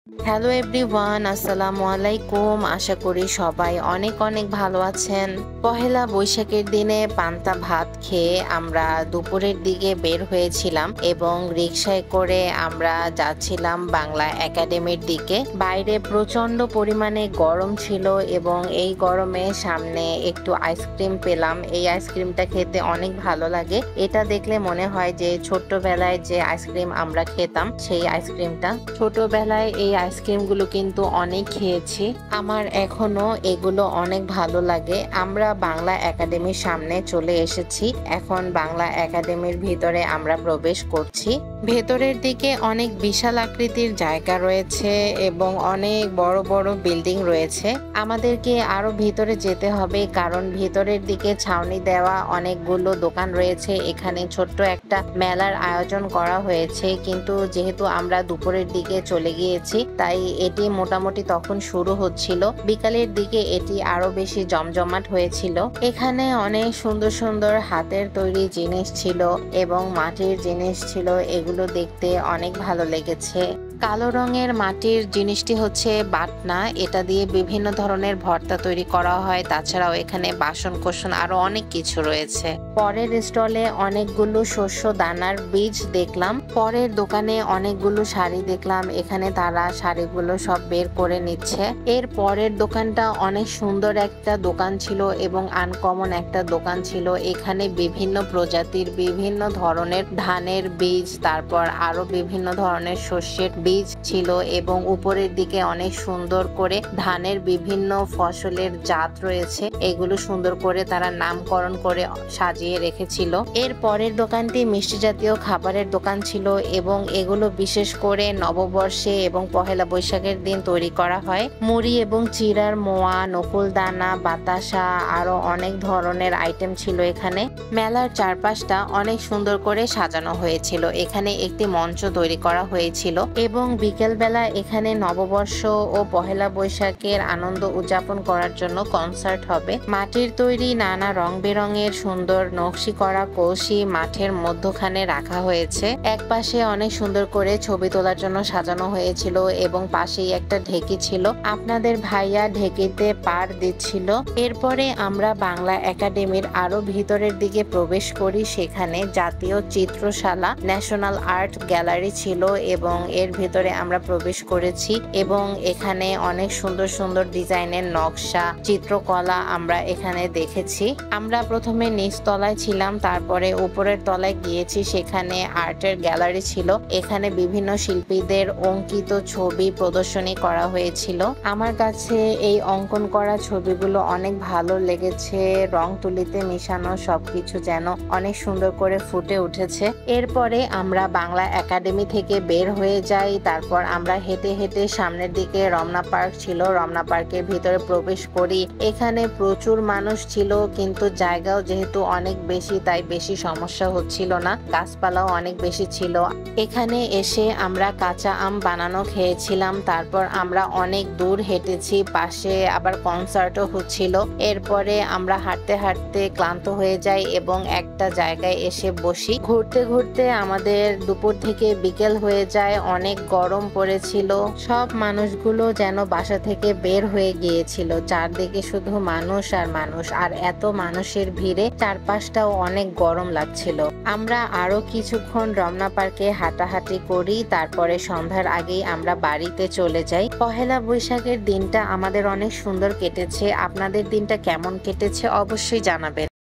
Hello everyone, আসসালামু আলাইকুম। আশা করি সবাই অনেক অনেক ভালো আছেন। পহেলা বৈশাখের দিনে পান্তা ভাত খেয়ে আমরা দুপুরের দিকে বের হয়েছিলাম এবং রিকশায় করে আমরা যাচ্ছিলাম বাংলা একাডেমির দিকে। বাইরে প্রচন্ড পরিমাণে গরম ছিল এবং এই গরমে সামনে একটু আইসক্রিম পেলাম। এই আইসক্রিমটা খেতে অনেক ভালো লাগে। এটা দেখলে মনে হয় যে ছোট্টবেলায় যে আইসক্রিম আমরা খেতাম সেই আইসক্রিমটা। ছোটবেলায় এই আইসক্রিমগুলো কিন্তু অনেক খেয়েছি, আমার এখনো এগুলো অনেক ভালো লাগে। আমরা বাংলা একাডেমির সামনে চলে এসেছি, এখন বাংলা একাডেমির ভিতরে আমরা প্রবেশ করছি। ভেতরের দিকে অনেক বিশাল আকৃতির জায়গা রয়েছে এবং অনেক বড় বড় বিল্ডিং রয়েছে। আমাদেরকে আরো ভিতরে যেতে হবে কারণ ভিতরের দিকে ছাউনি দেওয়া অনেকগুলো দোকান রয়েছে। এখানে ছোট্ট একটা মেলার আয়োজন করা হয়েছে, কিন্তু যেহেতু আমরা দুপুরের দিকে চলে গিয়েছি তাই এটি মোটামুটি তখন শুরু হচ্ছিল। বিকালের দিকে এটি আরো বেশি জমজমাট হয়েছিল। এখানে অনেক সুন্দর সুন্দর হাতের তৈরি জিনিস ছিল এবং মাটির জিনিস ছিল, এগুলো দেখতে অনেক ভালো লেগেছে। কালো রঙের মাটির জিনিসটি হচ্ছে বাটনা, এটা দিয়ে বিভিন্ন ধরনের ভর্তা তৈরি করা হয়। তাছাড়াও এখানে বাসন কোসন আরো অনেক কিছু রয়েছে। পরের স্টলে অনেকগুলো শস্য দানার বীজ দেখলাম। পরের দোকানে অনেকগুলো শাড়ি দেখলাম, এখানে তারা শাড়িগুলো সব বের করে নিচ্ছে। এর পরের দোকানটা অনেক সুন্দর একটা দোকান ছিল এবং আনকমন একটা দোকান ছিল। এখানে বিভিন্ন প্রজাতির বিভিন্ন ধরনের ধানের বীজ, তারপর আরো বিভিন্ন ধরনের শস্যের বীজ ছিল এবং উপরের দিকে অনেক সুন্দর করে ধানের বিভিন্ন ফসলের জাত রয়েছে, এগুলো সুন্দর করে তারা নামকরণ করে সাজিয়ে রেখেছিল। এর পরের দোকানটি মিষ্টি জাতীয় খাবারের দোকান ছিল এবং এগুলো বিশেষ করে নববর্ষে এবং পহেলা বৈশাখের দিন তৈরি করা হয়। মুড়ি এবং চিড়ার মোয়া, নকুল দানা, বাতাসা আরো অনেক ধরনের আইটেম ছিল এখানে। মেলার চারপাশটা অনেক সুন্দর করে সাজানো হয়েছিল। এখানে একটি মঞ্চ তৈরি করা হয়েছিল এবং বিকেল বেলা এখানে নববর্ষ ও পহেলা বৈশাখের আনন্দ উদযাপন করার জন্য কনসার্ট হবে। মাটির তৈরি নানা রং বেরঙের সুন্দর নকশি করা কলসি মাঠের মধ্যখানে রাখা হয়েছে। এক পাশে অনেক সুন্দর করে ছবি তোলার জন্য সাজানো হয়েছিল এবং পাশেই একটা ঢেকি ছিল। আপনাদের ভাইয়া ঢেকিতে পাড় দিচ্ছিল। এরপরে আমরা বাংলা একাডেমির আরো ভিতরের দিকে প্রবেশ করি। সেখানে জাতীয় চিত্রশালা, ন্যাশনাল আর্ট গ্যালারি ছিল এবং এর ভিতরে আমরা প্রবেশ করেছি এবং এখানে অনেক সুন্দর সুন্দর ডিজাইনের নকশা, চিত্রকলা আমরা এখানে দেখেছি। আমরা প্রথমে নিচ তলায় ছিলাম, তারপরে উপরের তলায় গিয়েছি, সেখানে আর্টের গ্যালারি ছিল। এখানে বিভিন্ন শিল্পীদের অঙ্কিত ছবি প্রদর্শনী করা হয়েছিল। আমার কাছে এই অঙ্কন করা ছবিগুলো অনেক ভালো লেগেছে, রং তুলিতে মিশানো সবকিছু যেন অনেক সুন্দর করে ফুটে উঠেছে। এরপরে আমরা বাংলা একাডেমি থেকে বের হয়ে যাই। তারপর আমরা হেঁটে হেঁটে সামনের দিকে রমনা পার্ক ছিল, রমনা পার্কের ভিতরে প্রবেশ করি। এখানে প্রচুর মানুষ ছিল, কিন্তু জায়গাও যেহেতু অনেক বেশি তাই বেশি সমস্যা হচ্ছিল না, গাছপালাও অনেক বেশি ছিল। এখানে এসে আমরা কাঁচা আম বানানো খেয়েছিলাম। তারপর আমরা অনেক দূর হেঁটেছি, পাশে আবার কনসার্টও হচ্ছিল। এরপরে আমরা হাঁটতে হাঁটতে ক্লান্ত হয়ে যাই এবং একটা জায়গায় এসে বসি। ঘুরতে ঘুরতে আমাদের দুপুর থেকে বিকেল হয়ে যায়, অনেক গরম পড়েছিল। সব মানুষগুলো যেন বাসা থেকে বের হয়ে গিয়েছিল, চারদিকে শুধু মানুষ আর মানুষ, আর এত মানুষের ভিড়ে চারপাশটাও অনেক গরম লাগছিল। আমরা আরো কিছুক্ষণ রমনা পার্কে হাঁটাহাঁটি করি, তারপরে সন্ধ্যার আগেই আমরা বাড়িতে চলে যাই। পহেলা বৈশাখের দিনটা আমাদের অনেক সুন্দর কেটেছে। আপনাদের দিনটা কেমন কেটেছে অবশ্যই জানাবেন।